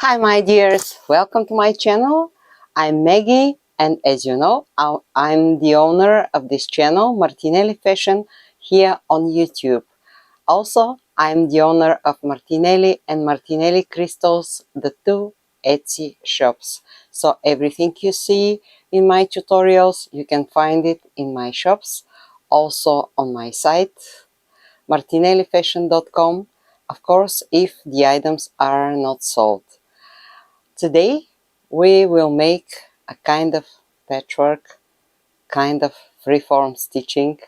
Hi my dears, welcome to my channel. I'm Maggie, and as you know, I'm the owner of this channel, Martinelli Fashion, here on YouTube. Also, I'm the owner of Martinelli and Martinelli Crystals, the two Etsy shops. So everything you see in my tutorials, you can find it in my shops, also on my site, martinellifashion.com, of course, if the items are not sold. Today we will make a kind of patchwork, kind of freeform stitching.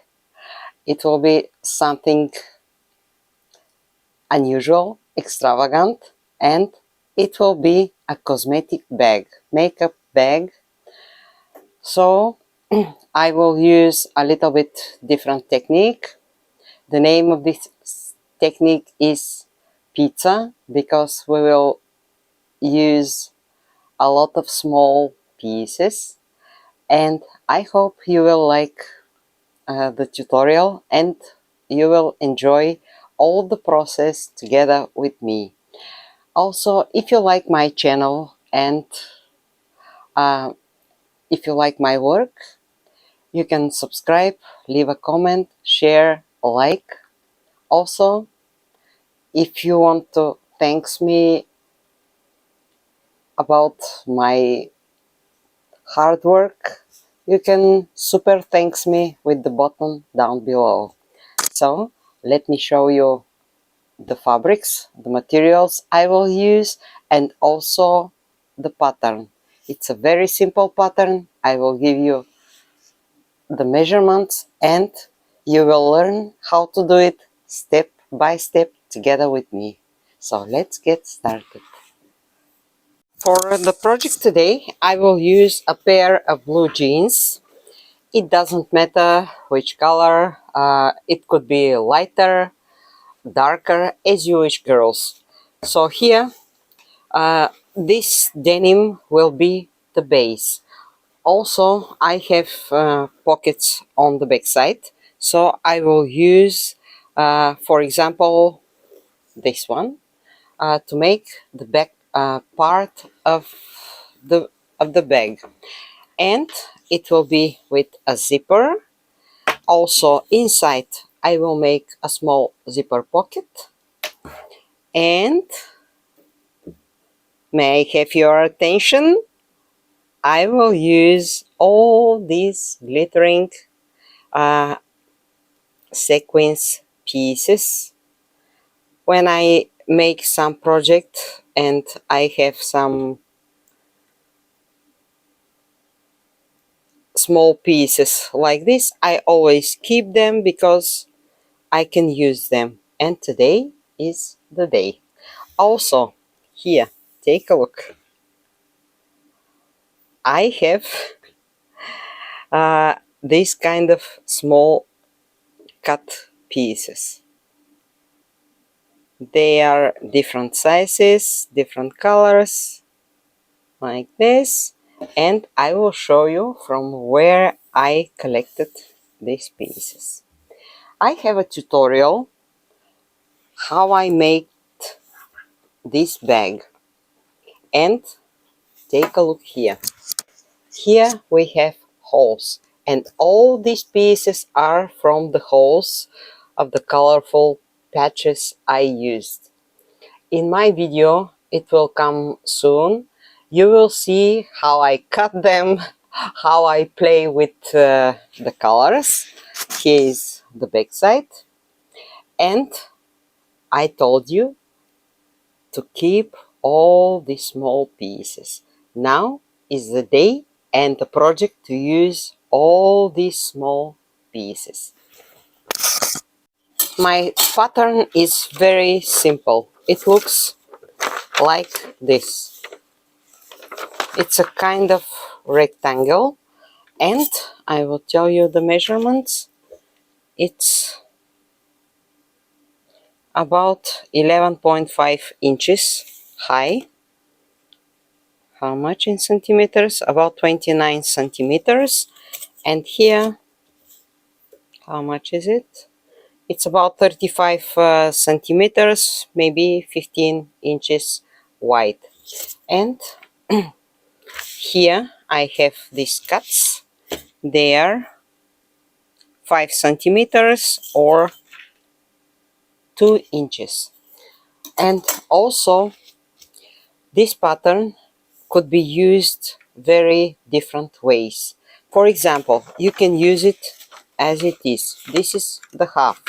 It will be something unusual, extravagant, and it will be a cosmetic bag, makeup bag. So I will use a little bit different technique. The name of this technique is pizza, because we will use a lot of small pieces, and I hope you will like the tutorial and you will enjoy all the process together with me. Also, if you like my channel and if you like my work, you can subscribe, leave a comment, share, like. Also, if you want to thank me about my hard work, you can super thanks me with the button down below. So let me show you the fabrics, the materials I will use, and also the pattern. It's a very simple pattern. I will give you the measurements and you will learn how to do it step by step together with me. So let's get started. For the project today, I will use a pair of blue jeans. It doesn't matter which color, it could be lighter, darker, as you wish, girls. So here, this denim will be the base. Also, I have pockets on the back side, so I will use, for example, this one to make the back part of the bag, and it will be with a zipper. Also inside I will make a small zipper pocket, and may I have your attention? I will use all these glittering sequins pieces when I make some project and I have some small pieces like this. I always keep them because I can use them, and today is the day. Also, here, take a look. I have this kind of small cut pieces. They are different sizes, different colors, like this, and I will show you from where I collected these pieces. I have a tutorial how I make this bag, and take a look here. Here we have holes, and all these pieces are from the holes of the colorful patches I used. In my video, it will come soon. You will see how I cut them, how I play with the colors. Here is the back side, and I told you to keep all these small pieces. Now is the day and the project to use all these small pieces. My pattern is very simple. It looks like this. It's a kind of rectangle, and I will tell you the measurements. It's about 11.5 inches high. How much in centimeters? About 29 centimeters. And here, how much is it? It's about 35 centimeters, maybe 15 inches wide. And here I have these cuts. They are 5 centimeters or 2 inches. And also this pattern could be used very different ways. For example, you can use it as it is. This is the half.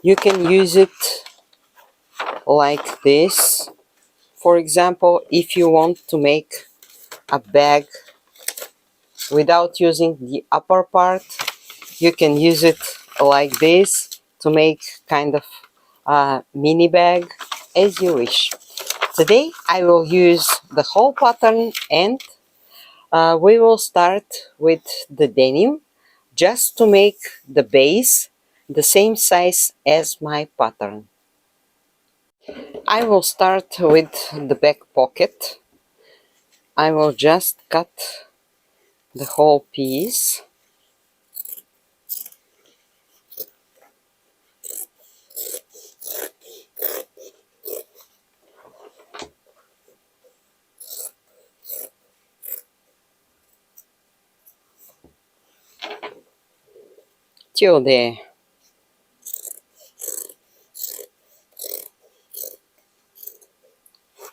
You can use it like this. For example, if you want to make a bag without using the upper part, you can use it like this to make kind of a mini bag, as you wish. Today I will use the whole pattern, and we will start with the denim just to make the base the same size as my pattern. I will start with the back pocket. I will just cut the whole piece. Till there.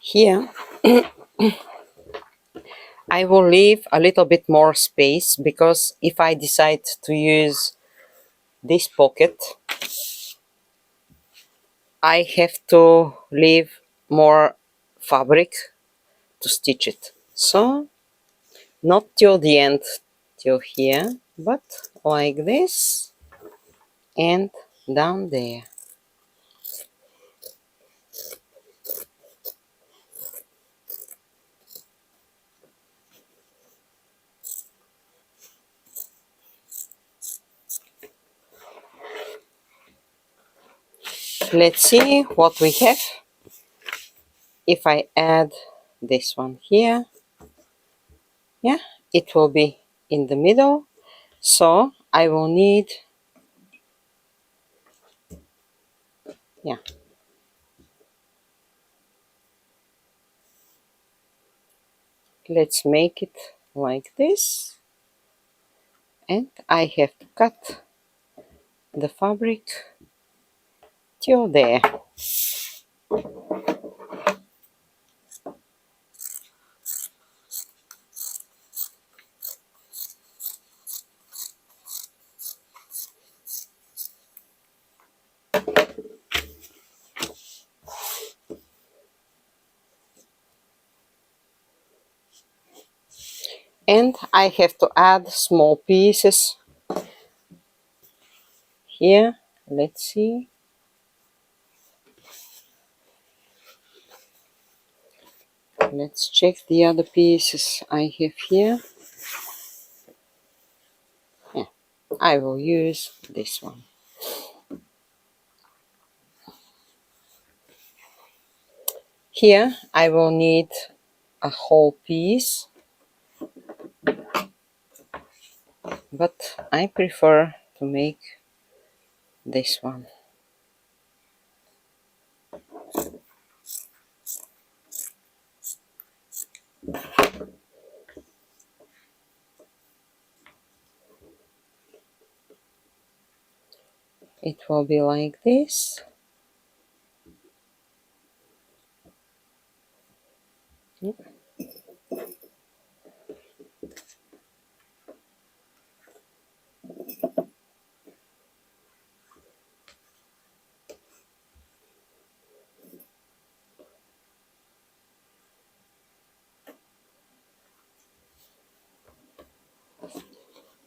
Here I will leave a little bit more space, because if I decide to use this pocket, I have to leave more fabric to stitch it. So not till the end, till here, but like this and down there. Let's see what we have. If I add this one here, yeah, it will be in the middle. So I will need, yeah, let's make it like this. And I have to cut the fabric till there. And I have to add small pieces here. Let's see. Let's check the other pieces I have here. Yeah, I will use this one. Here I will need a whole piece, but I prefer to make this one. It will be like this.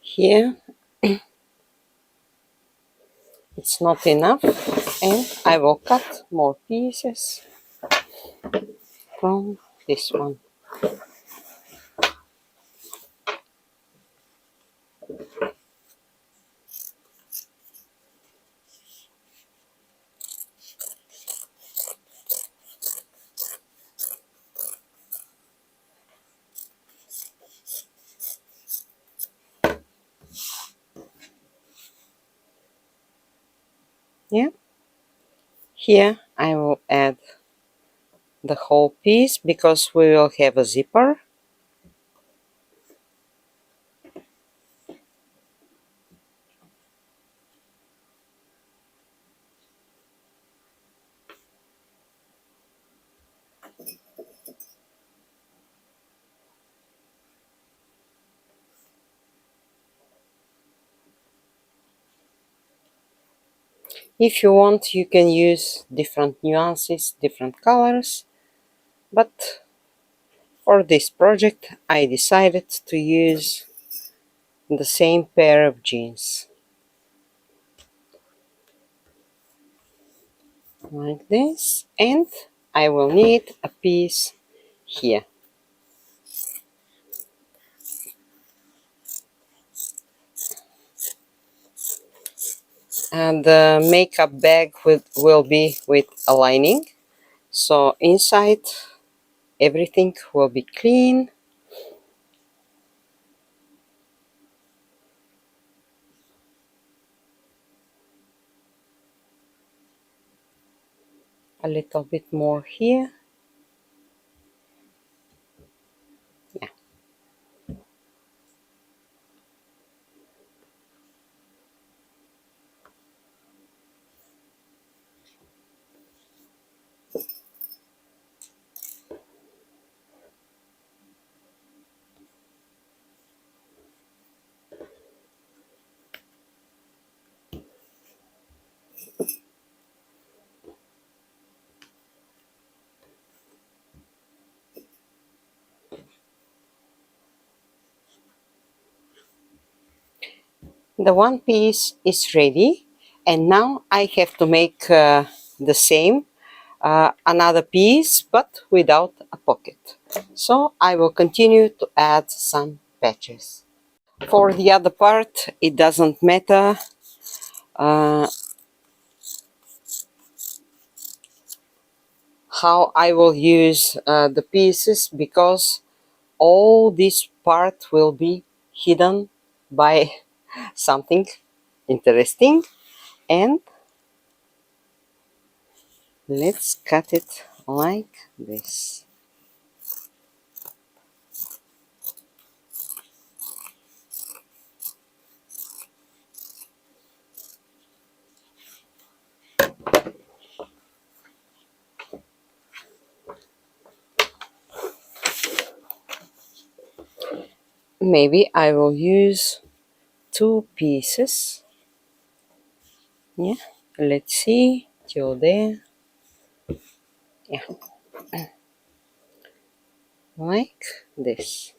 Here it's not enough, and I will cut more pieces from this one. Yeah. Here I will add the whole piece because we will have a zipper. If you want, you can use different nuances, different colors, but for this project I decided to use the same pair of jeans, like this, and I will need a piece here. And the makeup bag will be with a lining, so inside everything will be clean. A little bit more here. Yeah. The one piece is ready, and now I have to make the same another piece but without a pocket. So I will continue to add some patches. For the other part, it doesn't matter how I will use the pieces, because all this part will be hidden by something interesting. And let's cut it like this. Maybe I will use two pieces. Yeah, let's see till there. Yeah, like this.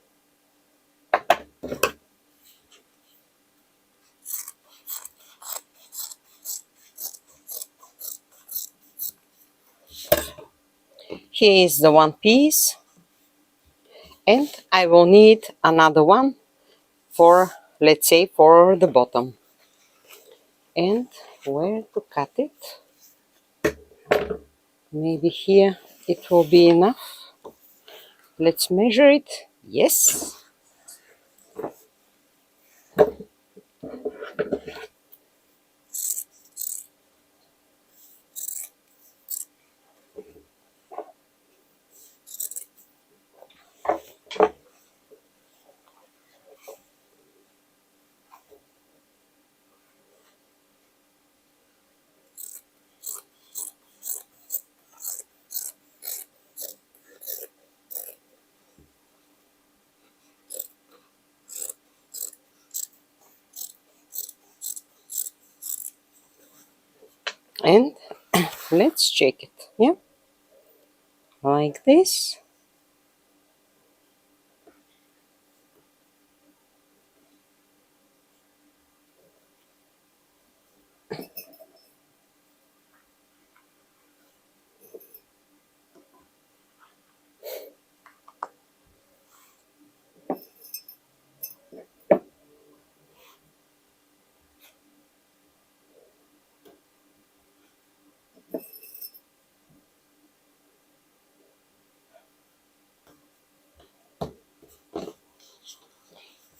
Here is the one piece, and I will need another one for, let's say, for the bottom. And where to cut it? Maybe here it will be enough. Let's measure it. Yes. And let's check it. Yeah, like this.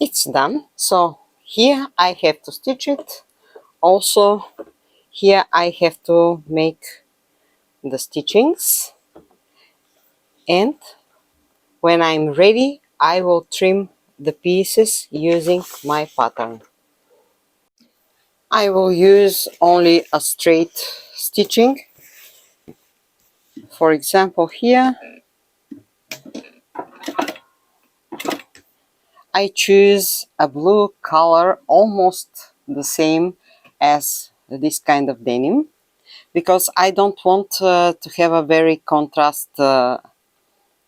It's done. So here I have to stitch it. Also here I have to make the stitchings, And when I'm ready, I will trim the pieces using my pattern. I will use only a straight stitching. For example, here I choose a blue color almost the same as this kind of denim, because I don't want to have a very contrast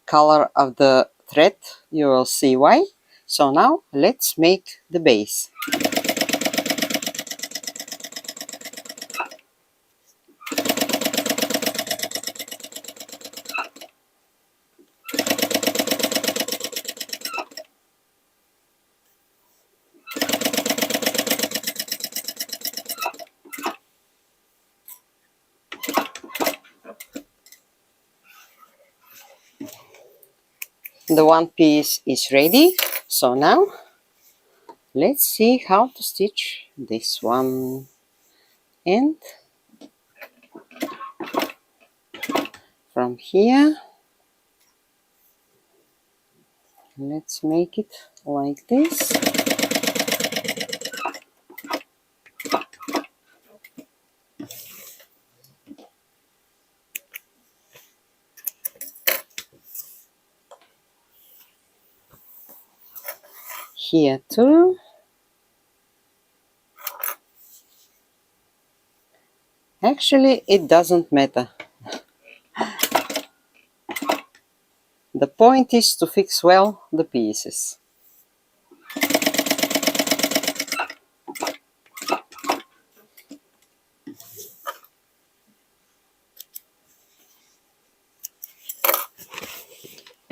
color of the thread. You will see why. So now let's make the base. The one piece is ready. So now let's see how to stitch this one. And from here, let's make it like this. Here too. Actually, it doesn't matter. The point is to fix well the pieces.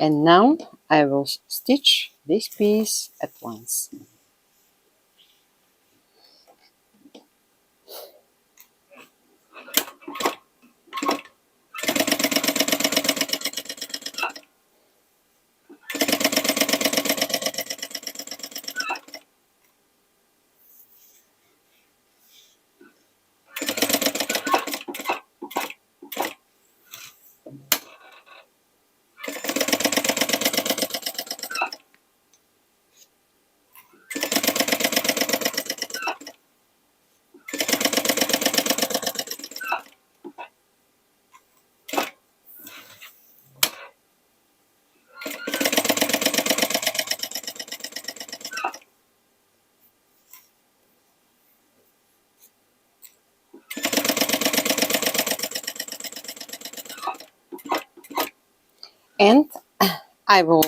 And now I will stitch this piece at once. And I will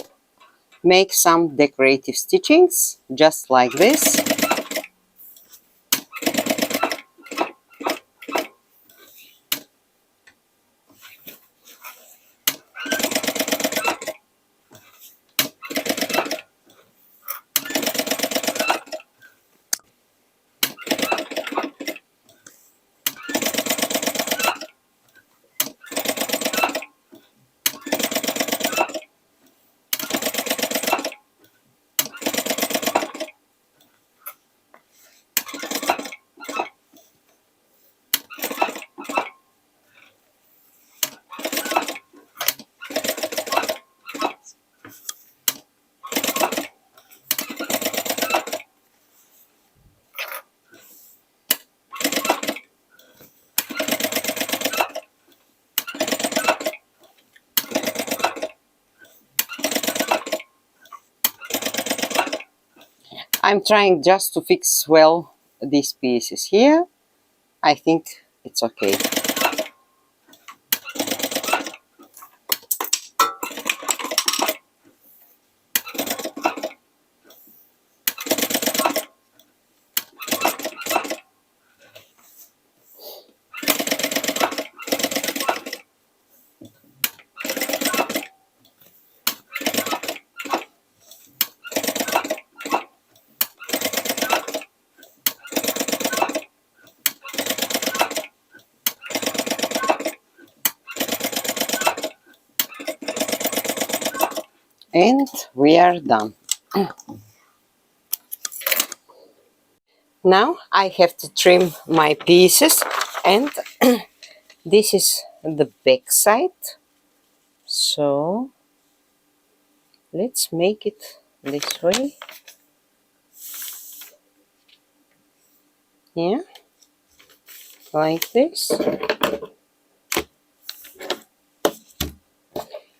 make some decorative stitchings just like this. I'm trying just to fix well these pieces here. I think it's okay. And we are done. Now I have to trim my pieces, and this is the back side. So let's make it this way. Yeah, like this.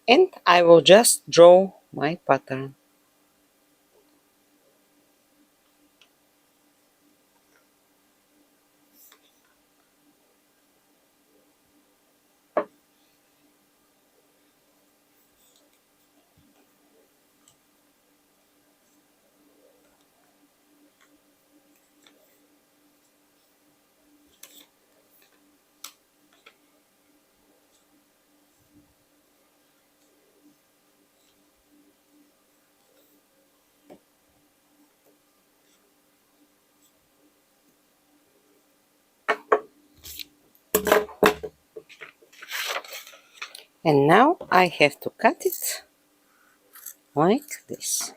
And I will just draw my pattern. And now I have to cut it like this.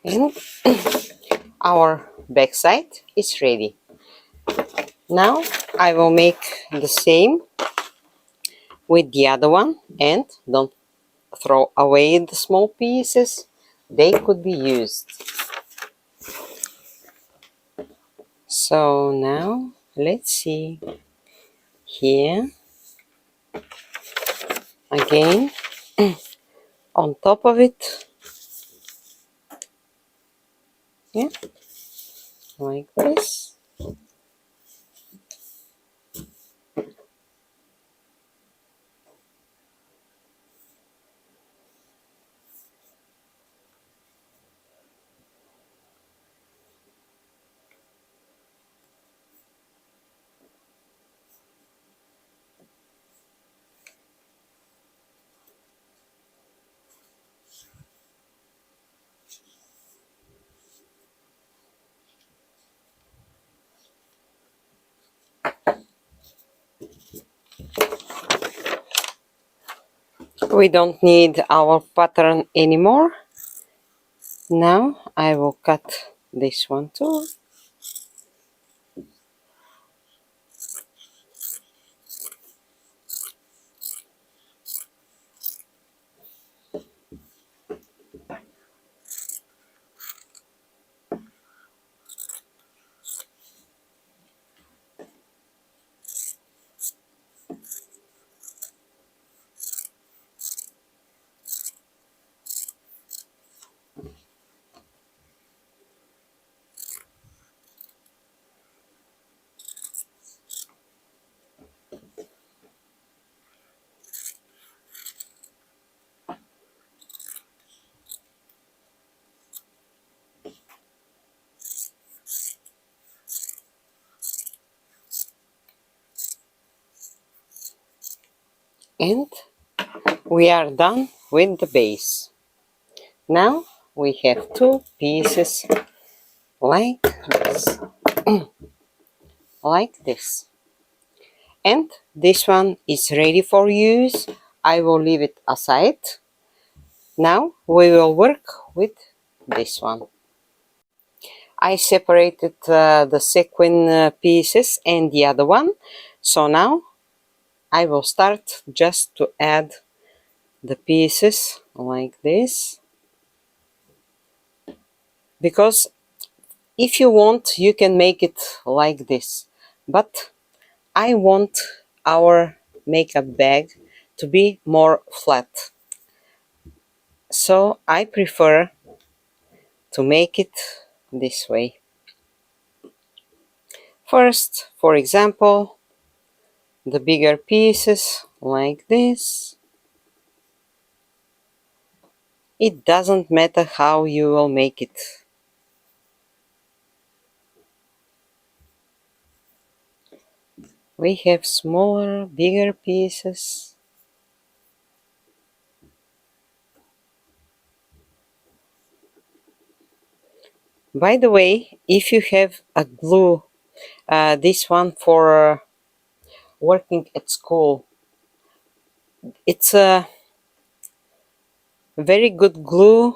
And our back side is ready. Now I will make the same with the other one, and don't throw away the small pieces, they could be used. So now let's see here again on top of it, yeah, like this. We don't need our pattern anymore. Now I will cut this one too. And we are done with the base. Now we have two pieces like this, like this. And this one is ready for use. I will leave it aside. Now we will work with this one. I separated the sequin pieces and the other one. So now I will start just to add the pieces like this. Because if you want, you can make it like this. But I want our makeup bag to be more flat. So I prefer to make it this way. First, for example, the bigger pieces like this. It doesn't matter how you will make it. We have smaller, bigger pieces. By the way, if you have a glue, this one for working at school, it's a very good glue,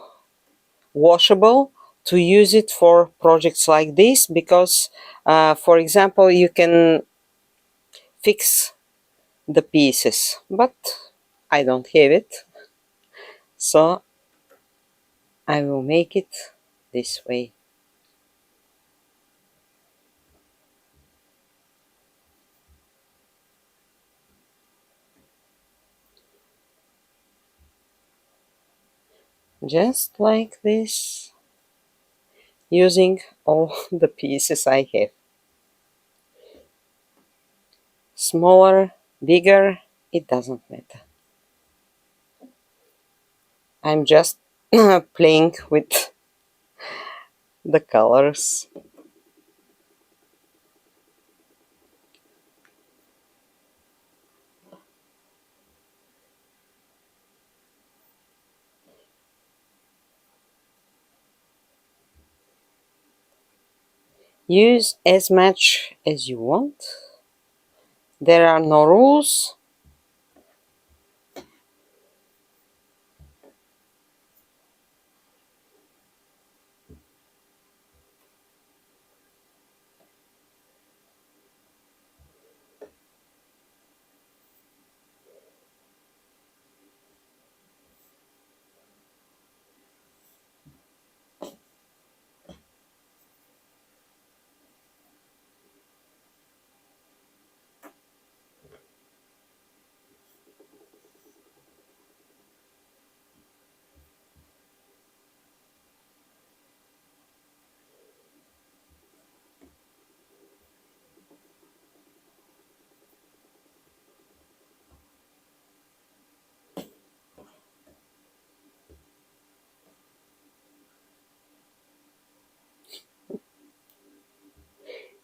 washable, to use it for projects like this, because for example, you can fix the pieces, but I don't have it, so I will make it this way. Just like this, using all the pieces I have. Smaller, bigger, it doesn't matter. I'm just playing with the colors. Use as much as you want. There are no rules.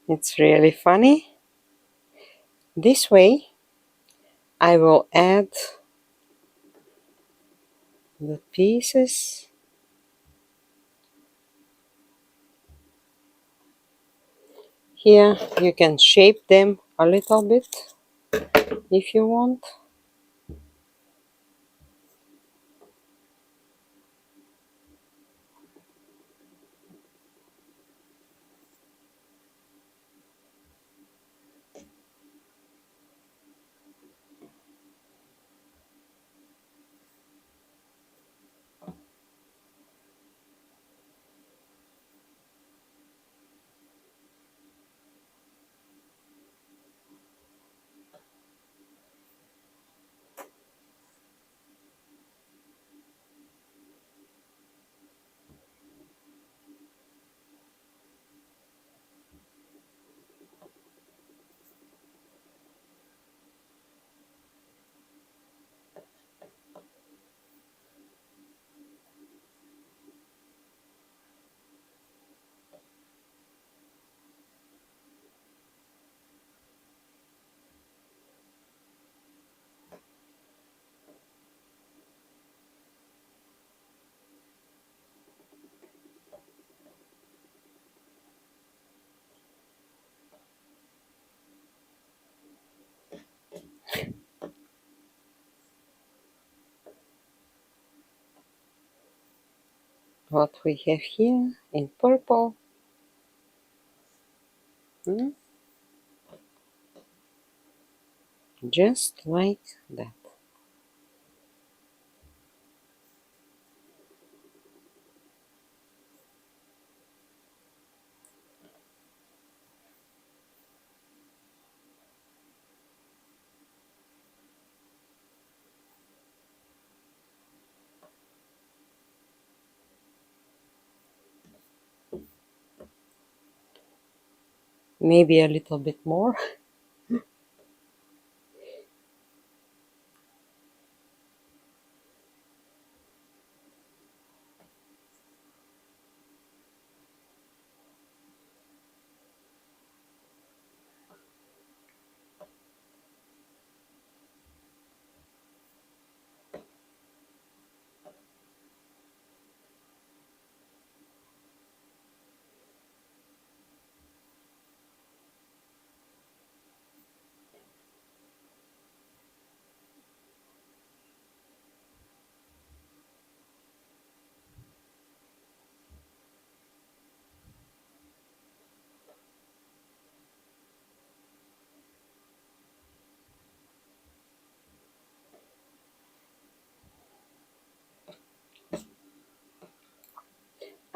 It's really funny. This way, I will add the pieces. Here you can shape them a little bit if you want. What we have here in purple. Just like that. maybe a little bit more.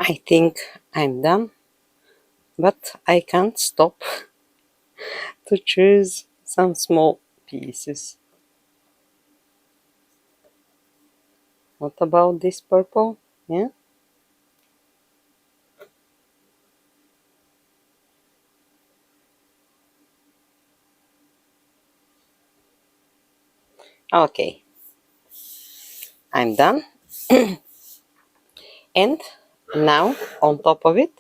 I think I'm done, but I can't stop to choose some small pieces. What about this purple? Yeah? Okay, I'm done. And now, on top of it,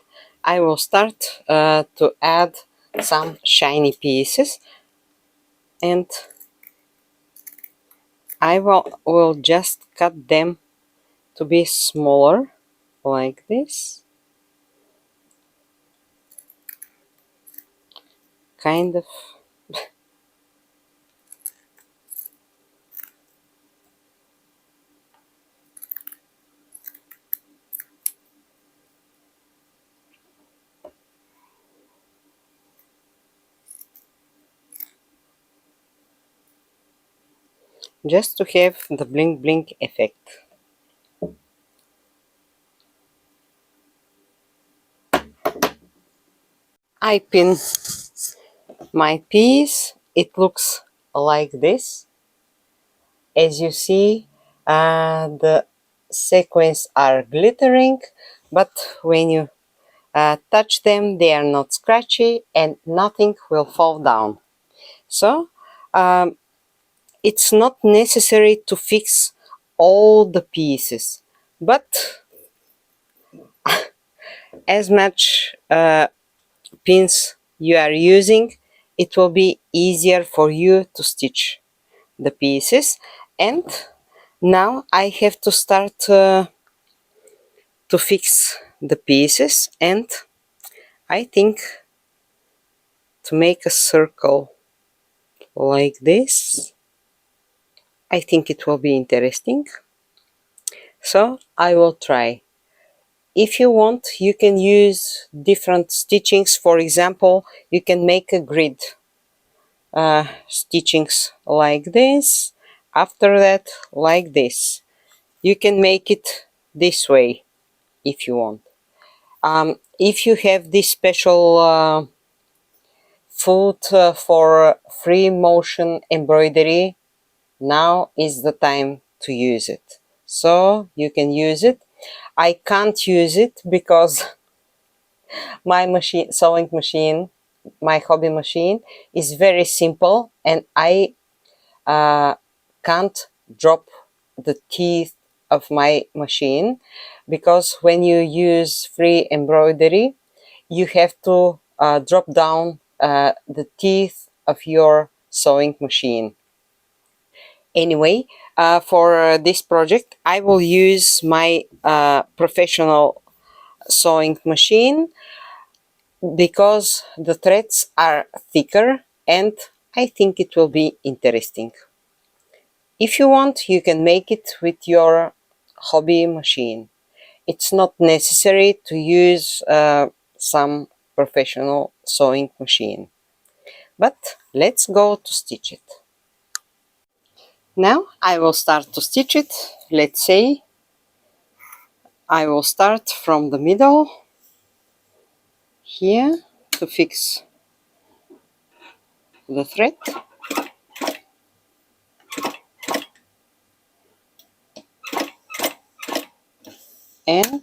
I will start to add some shiny pieces, and I will just cut them to be smaller, like this. Kind of. Just to have the blink blink effect. I pin my piece. It looks like this. As you see, the sequins are glittering, but when you touch them, they are not scratchy and nothing will fall down. So it's not necessary to fix all the pieces, but as much pins you are using, it will be easier for you to stitch the pieces. And now I have to start to fix the pieces, and I think to make a circle like this, I think it will be interesting. So I will try. If you want, you can use different stitchings. For example, you can make a grid stitchings like this. After that, like this. You can make it this way if you want. If you have this special foot for free motion embroidery, now is the time to use it. So you can use it. I can't use it because my machine, sewing machine, my hobby machine is very simple, and I can't drop the teeth of my machine, because when you use free embroidery, you have to drop down the teeth of your sewing machine. Anyway, for this project, I will use my professional sewing machine because the threads are thicker and I think it will be interesting. If you want, you can make it with your hobby machine. It's not necessary to use some professional sewing machine. But let's go to stitch it. Now I will start to stitch it. Let's say I will start from the middle here to fix the thread, and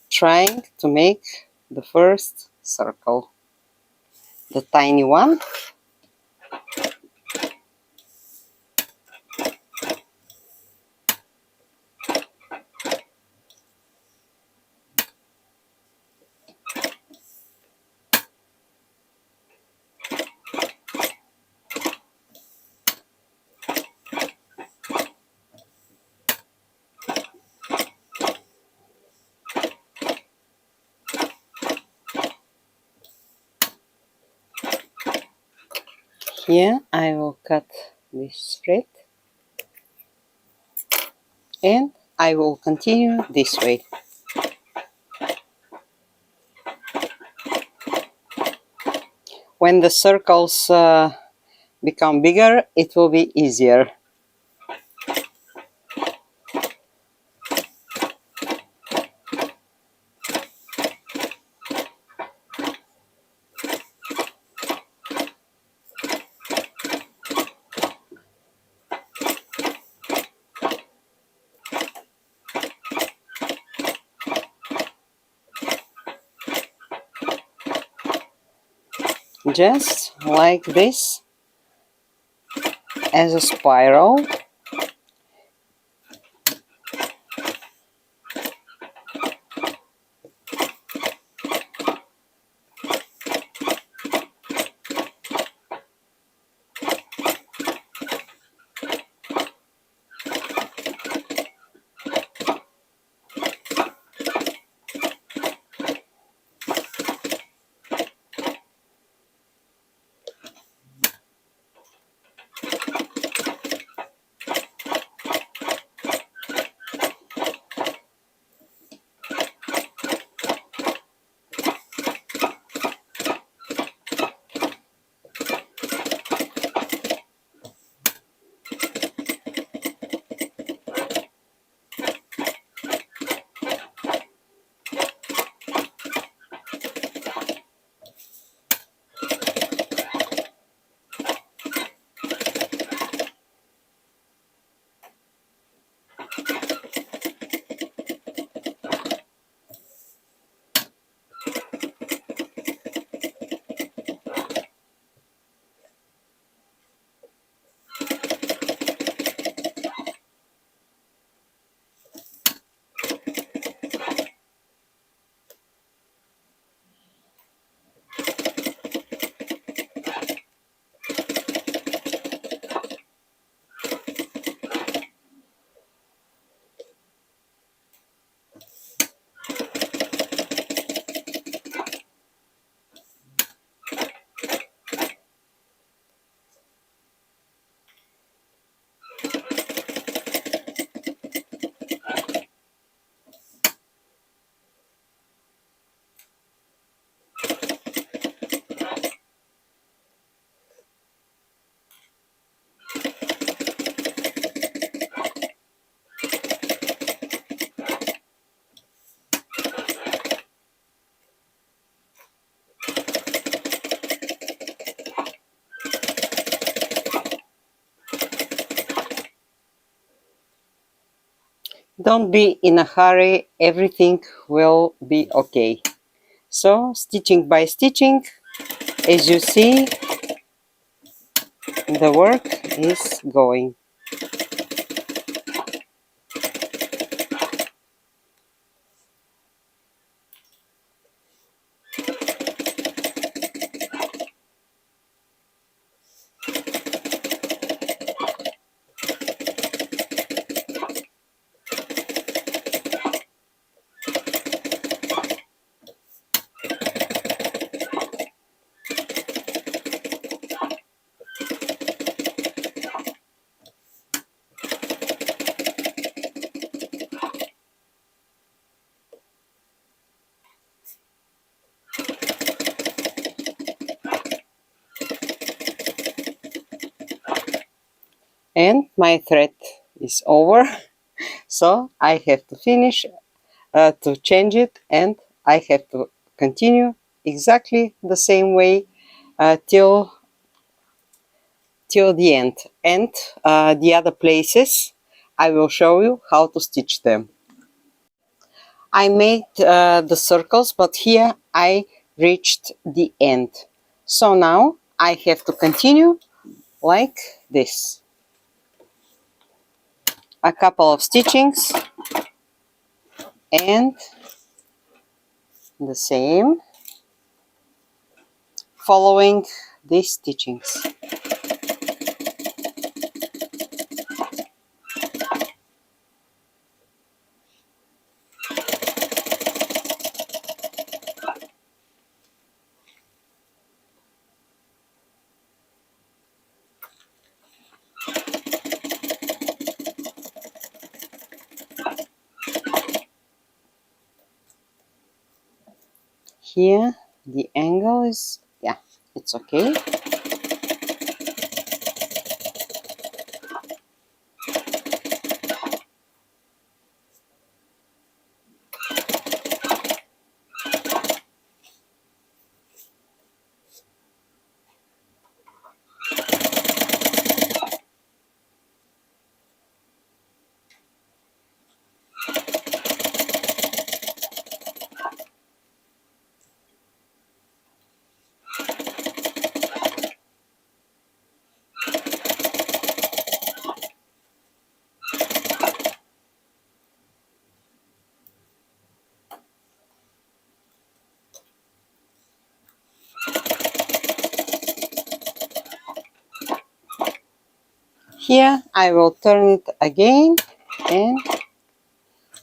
trying to make the first circle, the tiny one. Here I will cut this thread and I will continue this way. When the circles become bigger, it will be easier. Just like this, as a spiral. Don't be in a hurry, everything will be okay. So, stitching by stitching, as you see, the work is going. And my thread is over, so I have to finish to change it, and I have to continue exactly the same way till the end. And the other places I will show you how to stitch them. I made the circles, but here I reached the end. So now I have to continue like this. A couple of stitchings and the same, following these stitchings. Here the angle is, yeah, it's okay. Here I will turn it again and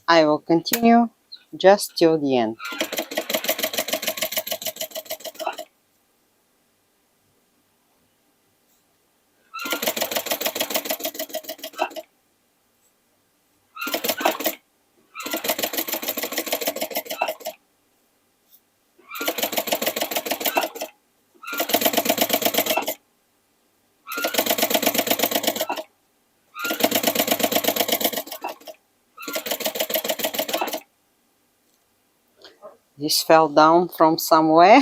I will continue just till the end. This fell down from somewhere.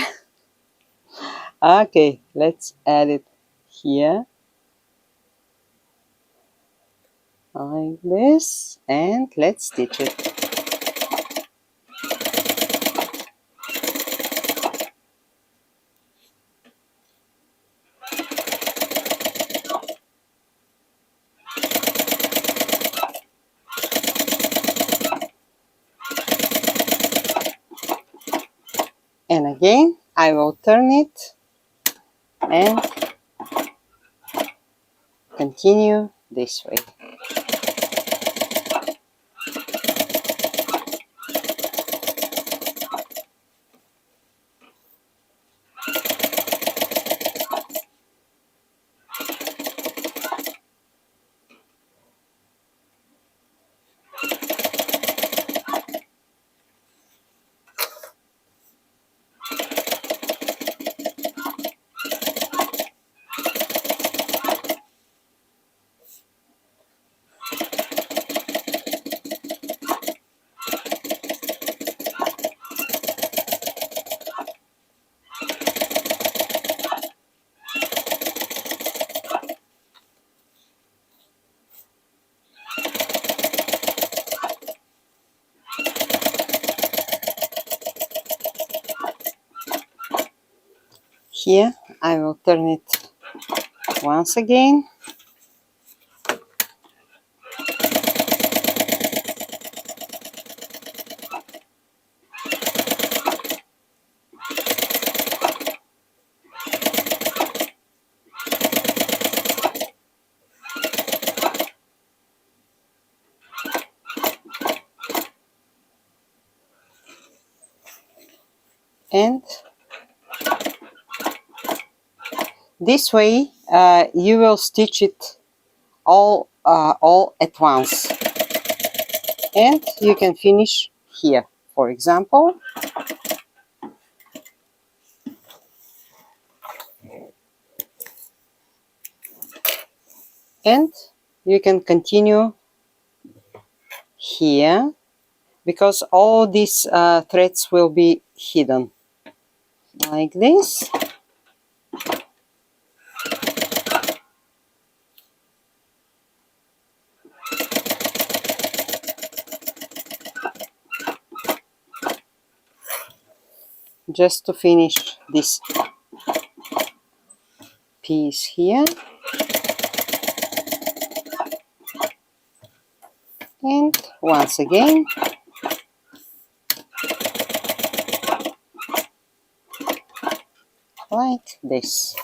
Okay, let's add it here like this and let's stitch it. And again I will turn it and continue this way. Here I will turn it once again and this way you will stitch it all at once and you can finish here, for example. And you can continue here because all these threads will be hidden like this. just to finish this piece here, and once again like this.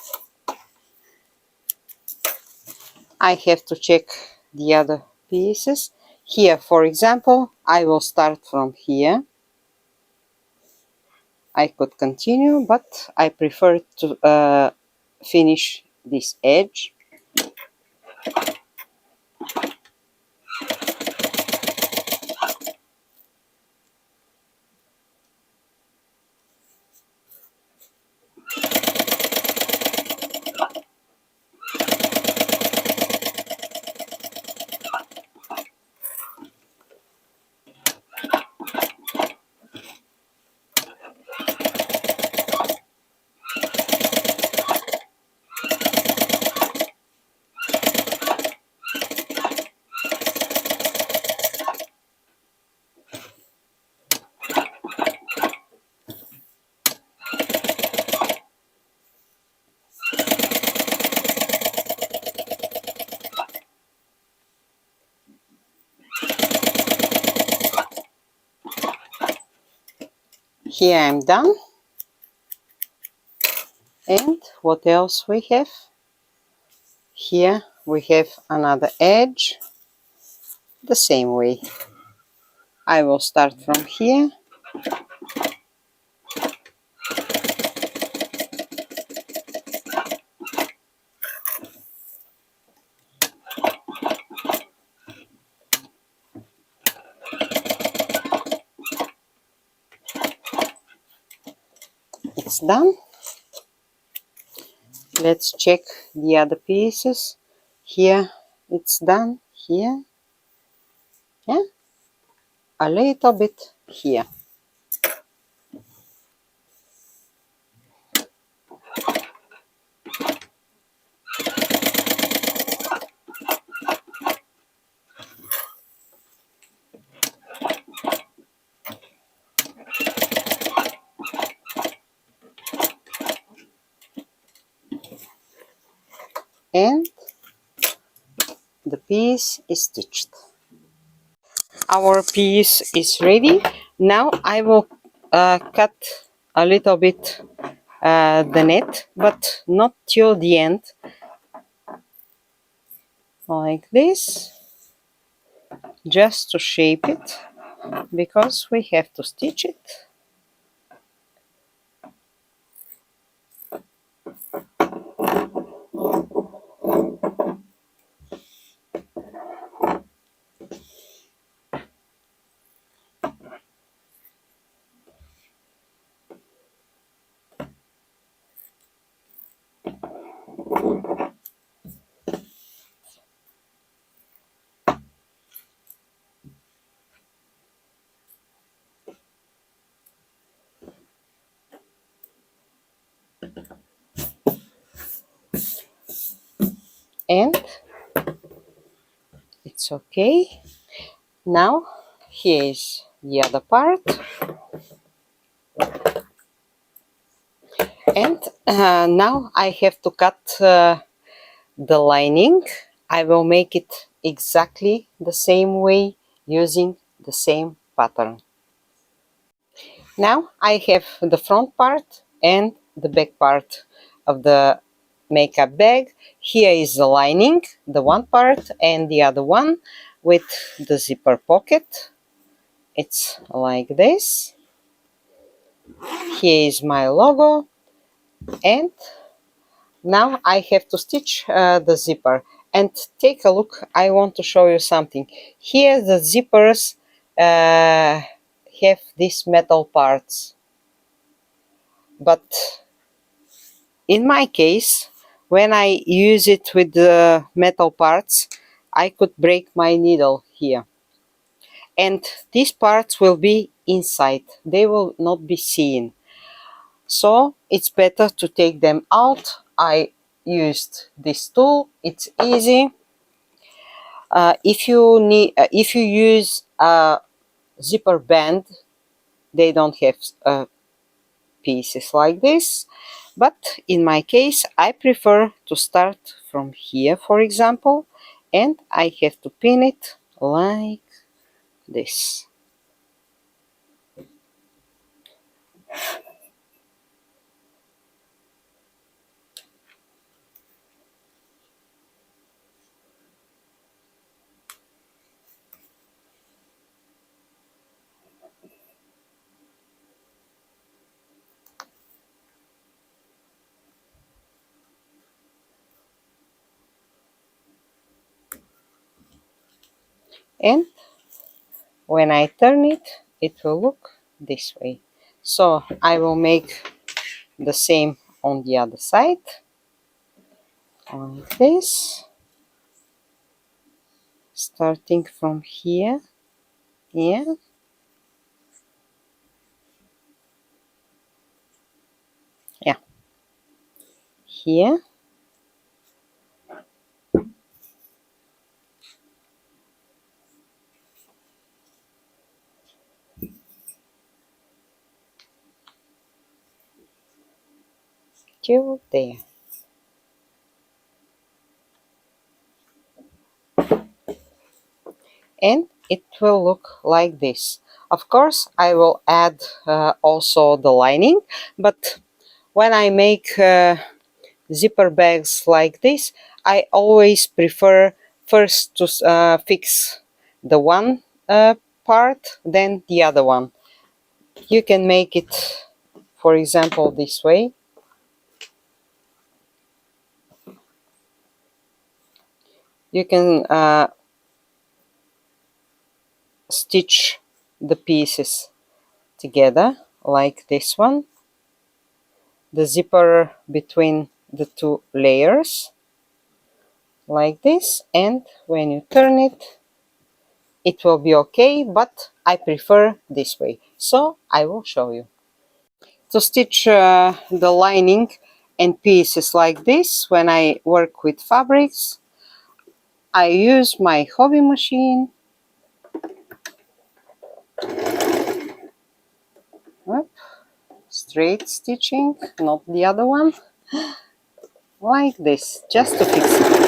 I have to check the other pieces. Here, for example, I will start from here. I could continue, but I prefer to finish this edge. Here I'm done. And what else we have? Here we have another edge, the same way. I will start from here. It's done. Let's check the other pieces. Here it's done. Here, yeah, a little bit here. And the piece is stitched. Our piece is ready. Now I will cut a little bit the net, but not till the end, like this, just to shape it, because we have to stitch it. And it's okay. Now here is the other part, and now I have to cut the lining. I will make it exactly the same way using the same pattern. Now I have the front part and the back part of the makeup bag. Here is the lining, the one part, and the other one with the zipper pocket. It's like this. Here is my logo, and now I have to stitch the zipper. And take a look, I want to show you something. Here the zippers have these metal parts, but in my case, when I use it with the metal parts, I could break my needle here. And these parts will be inside, they will not be seen. So it's better to take them out. I used this tool, it's easy. If you use a zipper band, they don't have pieces like this, but in my case I prefer to start from here, for example, and I have to pin it like this. And when I turn it, it will look this way. So I will make the same on the other side, like this, starting from here. Yeah, yeah, here, to there. And it will look like this. Of course, I will add also the lining, but when I make zipper bags like this, I always prefer first to fix the one part, then the other one. You can make it, for example, this way. You can stitch the pieces together like this one, the zipper between the two layers like this, and when you turn it, it will be okay, but I prefer this way, so I will show you. To stitch the lining and pieces like this, when I work with fabrics, I use my hobby machine. Up, straight stitching, not the other one, like this, just to fix it.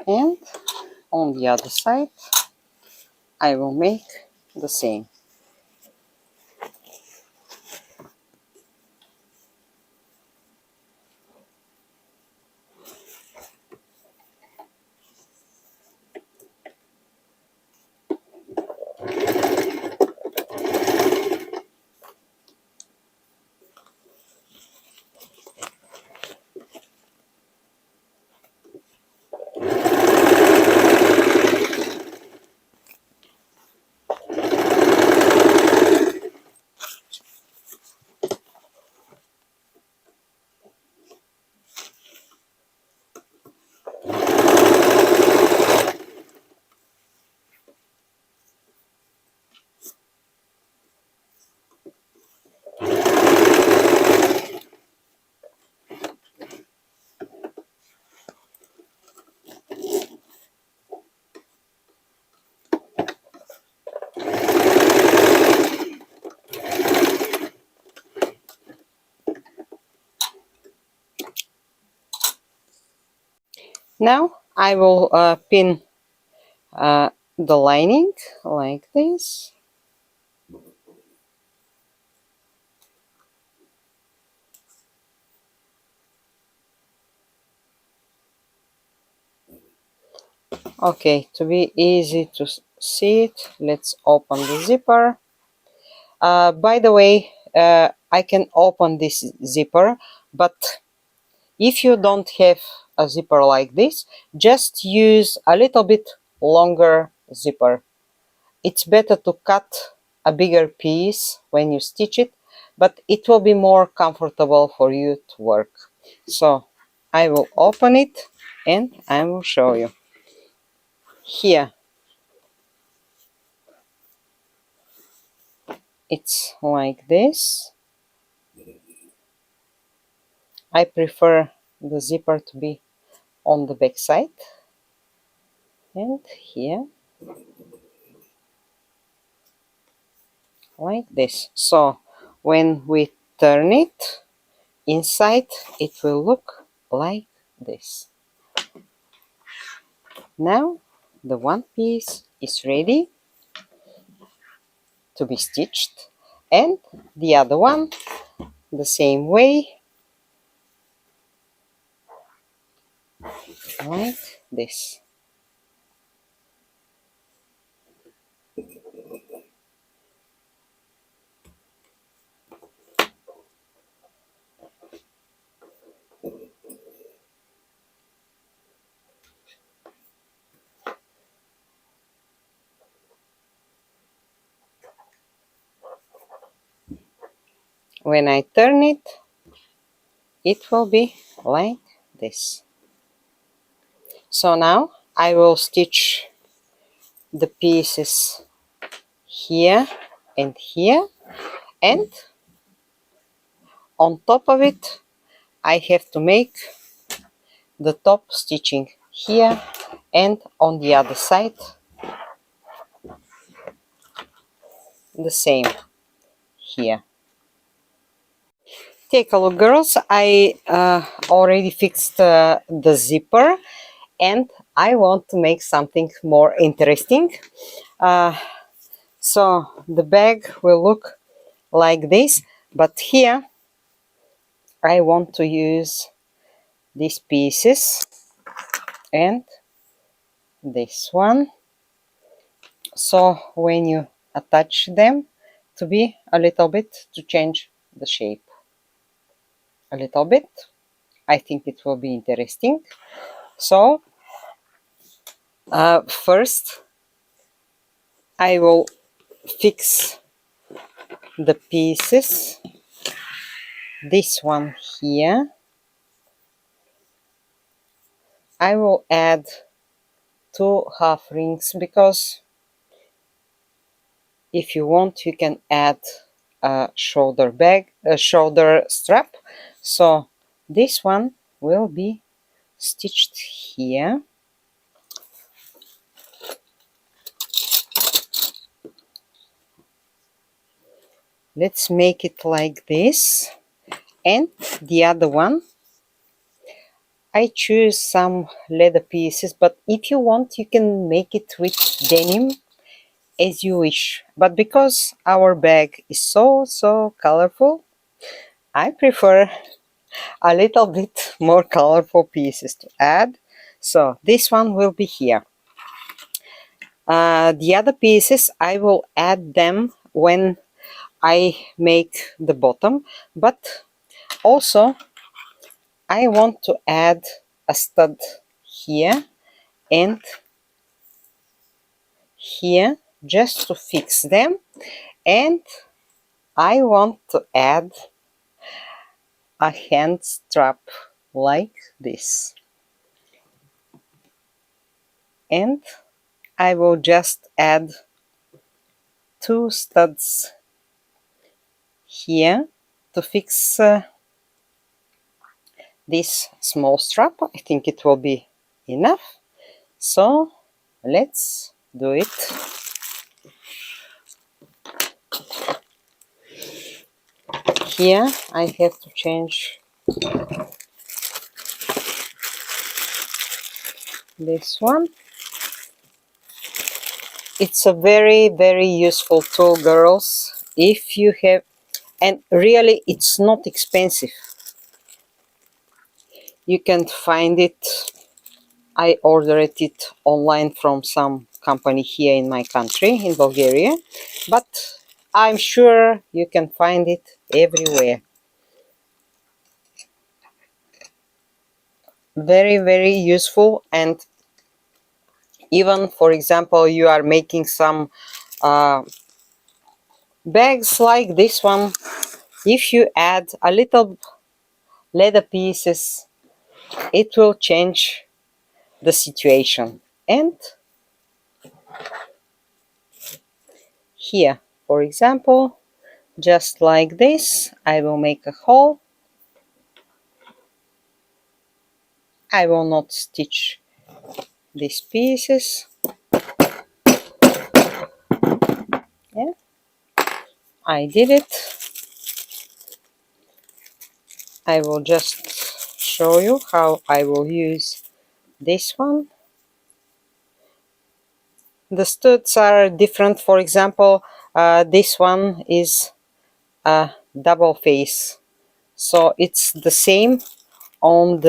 And on the other side, I will make the same. Now I will pin the lining like this. Okay, to be easy to see it, let's open the zipper. By the way, I can open this zipper, but if you don't have a zipper like this, just use a little bit longer zipper. it's better to cut a bigger piece when you stitch it, but it will be more comfortable for you to work. So I will open it and I will show you. Here it's like this. I prefer the zipper to be on the back side, and here like this. So when we turn it inside, it will look like this. Now the one piece is ready to be stitched, and the other one the same way, like this. When I turn it, it will be like this. So now I will stitch the pieces here and here, and on top of it I have to make the top stitching here and on the other side the same here. Take a look, girls. I already fixed the zipper, and I want to make something more interesting. So the bag will look like this, but here I want to use these pieces and this one, so when you attach them, to be a little bit, to change the shape a little bit. I think it will be interesting. So first I will fix the pieces. This one here, I will add 2 half rings, because if you want you can add a shoulder strap. So this one will be stitched here. Let's make it like this. And the other one, I choose some leather pieces, but if you want you can make it with denim, as you wish. But because our bag is so colorful, I prefer a little bit more colorful pieces to add. So this one will be here. The other pieces I will add them when I make the bottom, but also I want to add a stud here and here, just to fix them, and I want to add a hand strap like this, and I will just add 2 studs here to fix this small strap. I think it will be enough, so let's do it. Here I have to change this one. It's a very useful tool, girls, if you have, and really it's not expensive. You can find it, I ordered it online from some company here in my country, in Bulgaria, but I'm sure you can find it everywhere. Very useful. And even, for example, you are making some bags like this one, if you add a little leather pieces, it will change the situation. And here, for example, just like this, I will make a hole. I will not stitch these pieces. Yeah, I did it. I will just show you how I will use this one. The studs are different. For example, this one is a double face, so it's the same on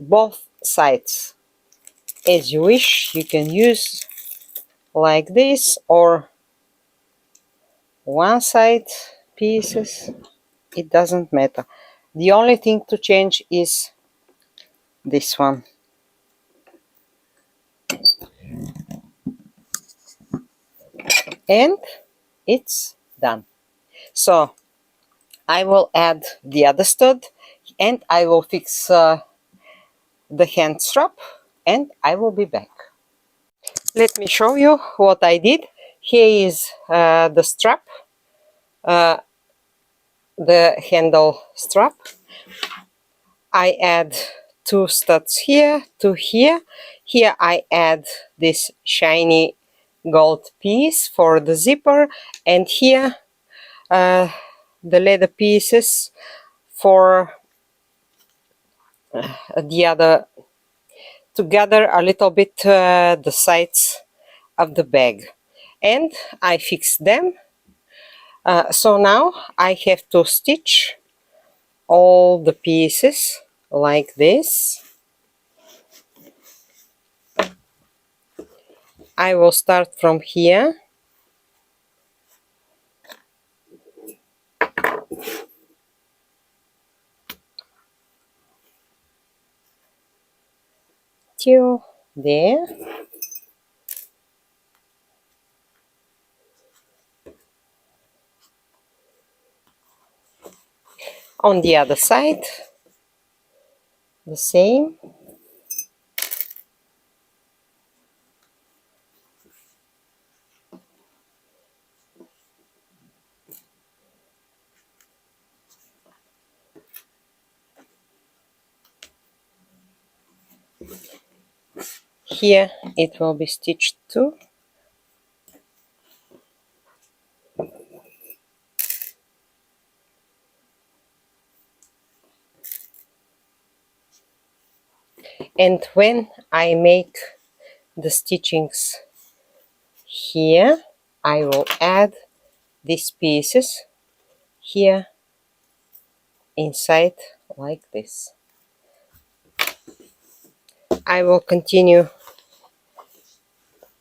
both sides. As you wish, you can use like this or one side pieces. It doesn't matter. The only thing to change is this one. And it's done. So I will add the other stud and I will fix the hand strap and I will be back. Let me show you what I did. Here is the strap, uh, the handle strap. I add two studs here, two here. Here I add this shiny gold piece for the zipper, and here the leather pieces for the other, together a little bit the sides of the bag, and I fix them. So now I have to stitch all the pieces like this. I will start from here till there. On the other side, the same. Here it will be stitched too. And when I make the stitchings here, I will add these pieces here inside like this. I will continue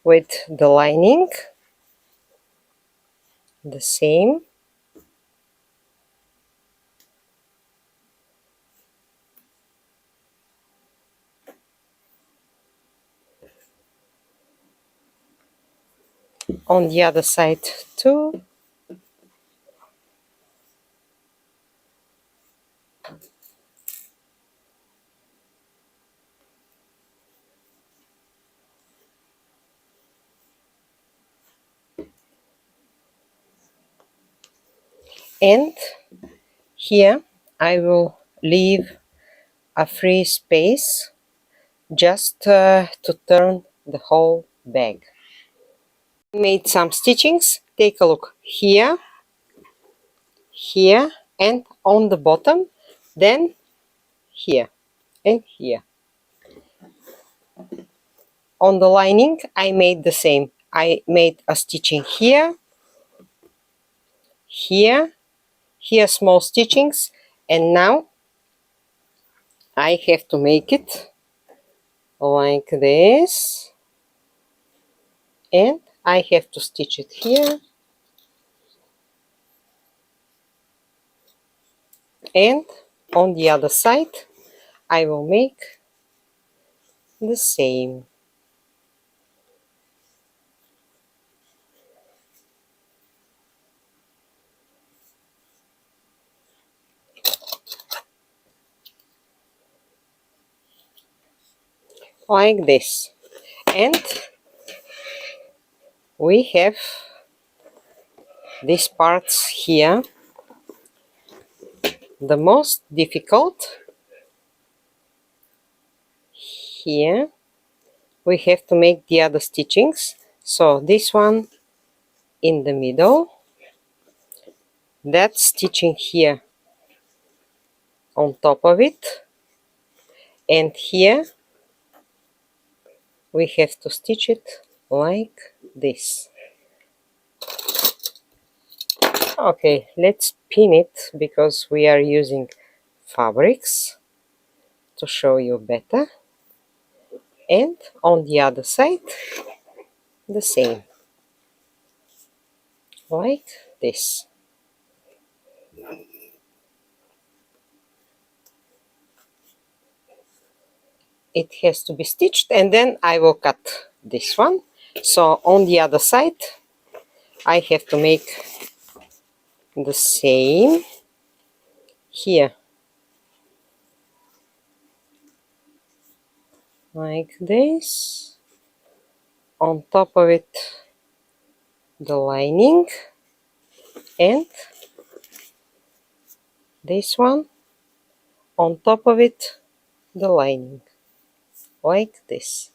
with the lining, the same. On the other side too. And here I will leave a free space just to turn the whole bag. Made some stitchings. Take a look here, here, and on the bottom, then here and here. On the lining I made the same. I made a stitching here, here, here small stitchings, and now I have to make it like this, and I have to stitch it here, and on the other side I will make the same. like this. And we have these parts here. The most difficult here, we have to make the other stitchings. So this one in the middle, that stitching here on top of it, and here we have to stitch it like this. Okay, let's pin it because we are using fabrics to show you better. And on the other side, the same, like this. It has to be stitched, and then I will cut this one. So on the other side, I have to make the same here, like this. On top of it, the lining, and this one on top of it, the lining, like this.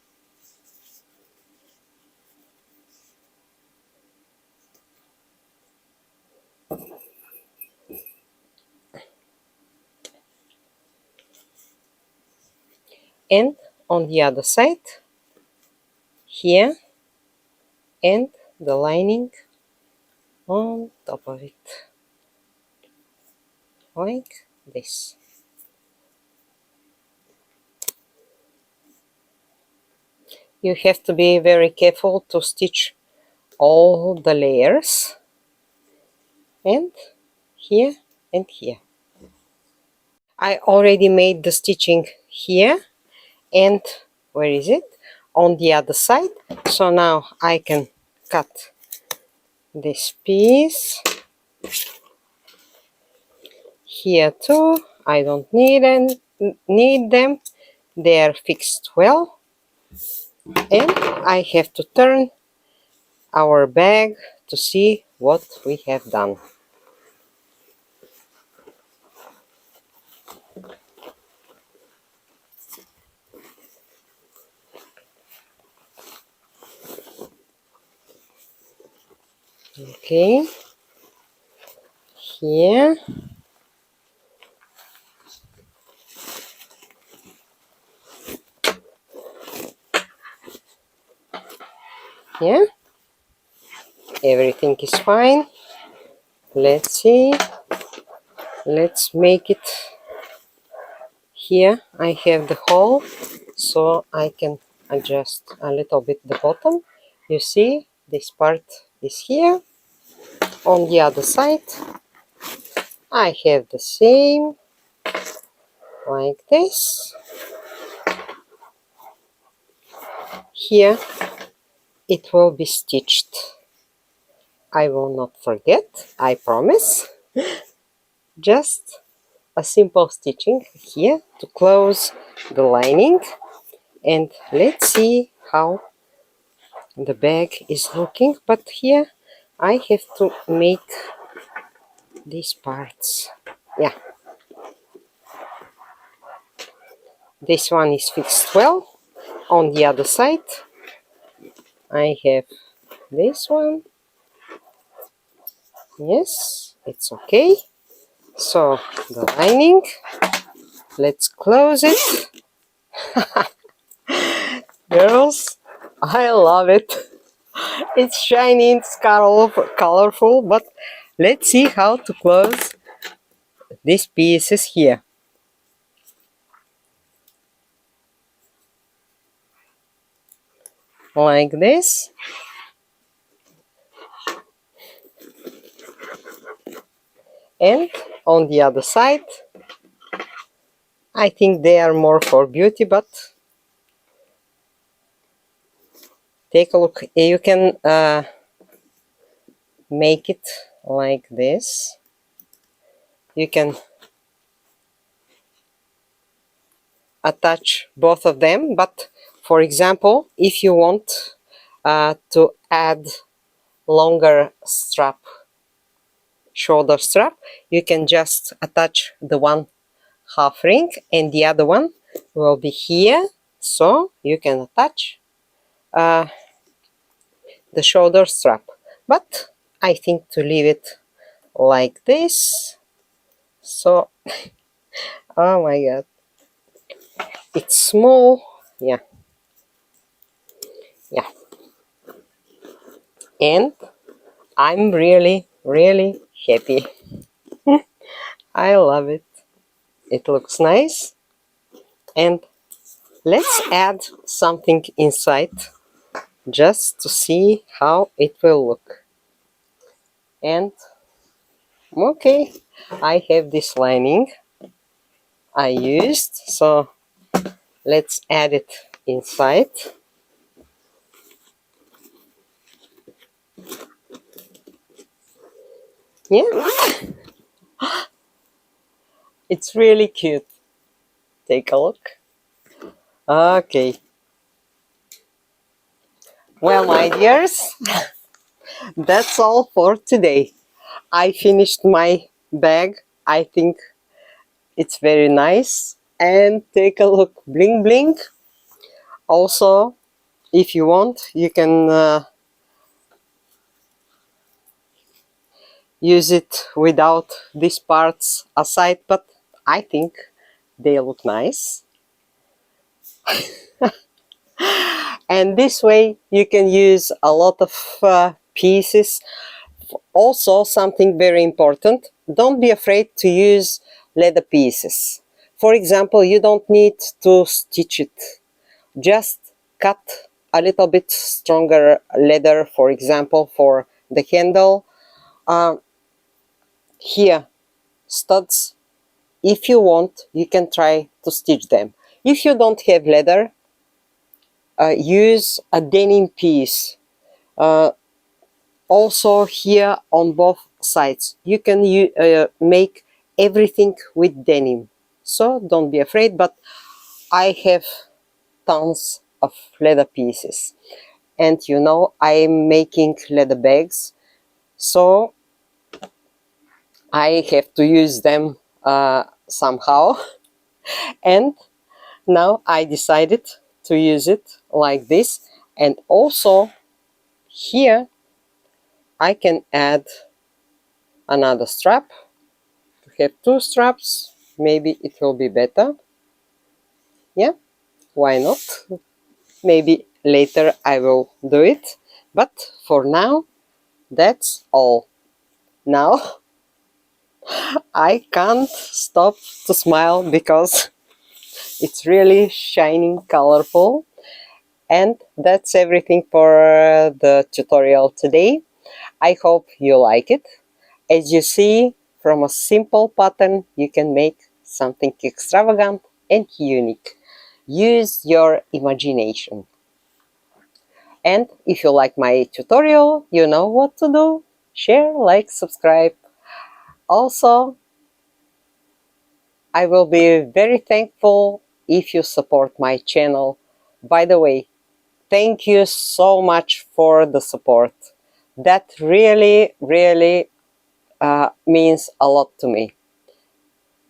And on the other side, here, and the lining on top of it, like this. You have to be very careful to stitch all the layers, and here and here. I already made the stitching here, and where is it? On the other side. So now I can cut this piece here too. I don't need them. They are fixed well, and I have to turn our bag to see what we have done. Okay, here, yeah, everything is fine. Let's see, let's make it. Here I have the hole, so I can adjust a little bit the bottom. You see, this part is here. On the other side, I have the same, like this. Here it will be stitched. I will not forget, I promise. Just a simple stitching here to close the lining, and let's see how the bag is looking. But here I have to make these parts. Yeah, this one is fixed well. On the other side I have this one. Yes, it's okay. So the lining, let's close it. Girls, I love it. It's shiny, it's colorful, but let's see how to close these pieces here. Like this. And on the other side, I think they are more for beauty, but take a look. You can make it like this. You can attach both of them, but For example, if you want to add longer strap, shoulder strap, you can just attach the one half ring and the other one will be here, so you can attach uh, the shoulder strap. But I think to leave it like this. So oh my god, it's small. Yeah, yeah. And I'm really happy. I love it. It looks nice. And let's add something inside just to see how it will look. And okay, I have this lining I used, so let's add it inside. Yeah, it's really cute. Take a look. Okay. Well, my dears, that's all for today. I finished my bag. I think it's very nice. And take a look, bling bling. Also, if you want, you can use it without these parts aside, but I think they look nice. And this way you can use a lot of pieces. Also, something very important, don't be afraid to use leather pieces. For example, you don't need to stitch it. Just cut a little bit stronger leather, for example, for the handle. Here, studs. If you want, you can try to stitch them. If you don't have leather, use a denim piece. Also here on both sides, you can make everything with denim. So don't be afraid, but I have tons of leather pieces. And you know, I'm making leather bags, so I have to use them somehow. And now I decided to use it like this. And also here I can add another strap. To have two straps, maybe it will be better. Yeah, why not? Maybe later I will do it. But for now, that's all. Now I can't stop to smile because it's really shining, colorful. And that's everything for the tutorial today. I hope you like it. As you see, from a simple pattern, you can make something extravagant and unique. Use your imagination. And if you like my tutorial, you know what to do. Share, like, subscribe. Also, I will be very thankful if you support my channel. By the way, thank you so much for the support. That really means a lot to me.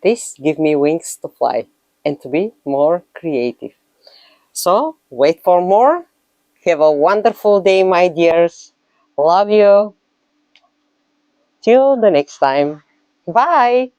This gives me wings to fly and to be more creative. So wait for more. Have a wonderful day, my dears. Love you. Till the next time. Bye.